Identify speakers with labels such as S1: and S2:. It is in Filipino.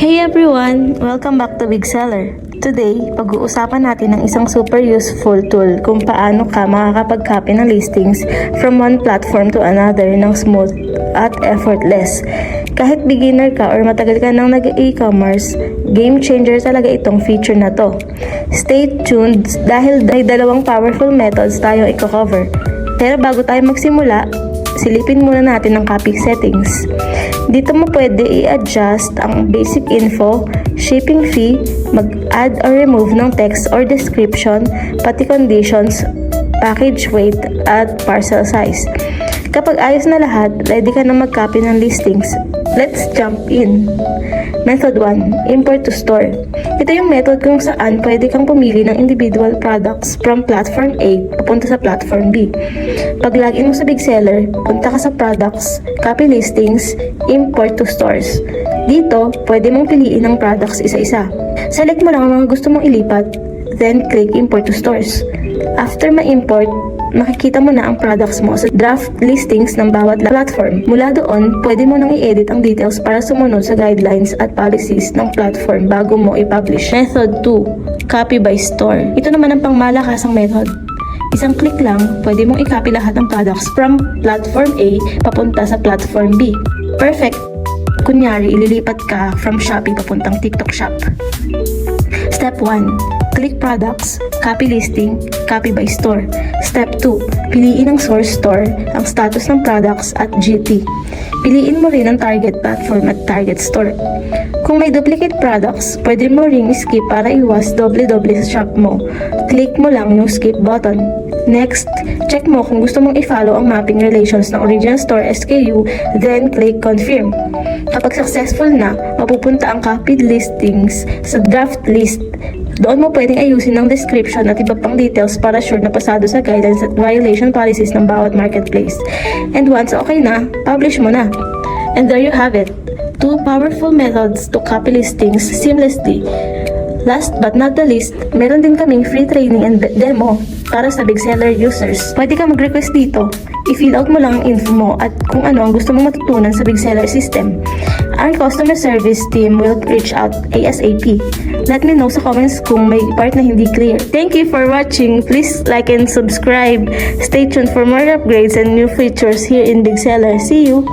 S1: Hey everyone! Welcome back to Big Seller. Today, pag-uusapan natin ng isang super useful tool kung paano ka makakapag-copy ng listings from one platform to another ng smooth at effortless. Kahit beginner ka or matagal ka nang nag-e-commerce, game changer talaga itong feature na to. Stay tuned dahil may dalawang powerful methods tayong i-cover. Pero bago tayo magsimula, silipin muna natin ang copy settings. Dito mo pwede i-adjust ang basic info, shipping fee, mag-add or remove ng text or description, pati conditions, package weight, at parcel size. Kapag ayos na lahat, ready ka na mag-copy ng listings. Let's jump in! Method 1. Import to store. Ito yung method kung saan pwede kang pumili ng individual products from platform A papunta sa platform B. Pag login mo sa Big Seller, punta ka sa products, copy listings, import to stores. Dito, pwede mong piliin ang products isa-isa. Select mo lang ang mga gusto mong ilipat, then click import to stores. After ma-import, makikita mo na ang products mo sa draft listings ng bawat platform. Mula doon, pwede mo nang i-edit ang details para sumunod sa guidelines at policies ng platform bago mo i-publish. Method 2. Copy by store. Ito naman ang pangmalakasang method. Isang click lang, pwede mong i-copy lahat ng products from platform A papunta sa platform B. Perfect! Kunyari, ililipat ka from Shopee papuntang TikTok Shop. Step 1. Click products, copy listing, copy by store. Step 2. Piliin ang source store, ang status ng products at GT. Piliin mo rin ang target platform at target store. Kung may duplicate products, pwede mo ring skip para iwas doble-doble sa shop mo. Click mo lang yung skip button. Next, check mo kung gusto mong i-follow ang mapping relations ng original store SKU, then click confirm. Kapag successful na, mapupunta ang copied listings sa draft list. Doon mo pwedeng ayusin ang description at iba pang details para sure na pasado sa guidelines at violation policies ng bawat marketplace. And once okay na, publish mo na. And there you have it. 2 powerful methods to copy listings seamlessly. Last but not the least, meron din kaming free training and demo para sa Big Seller users. Pwede ka mag-request dito. I-fill out mo lang ang info mo at kung ano ang gusto mong matutunan sa Big Seller system. Our customer service team will reach out ASAP. Let me know sa comments kung may part na hindi clear. Thank you for watching. Please like and subscribe. Stay tuned for more upgrades and new features here in Big Seller. See you!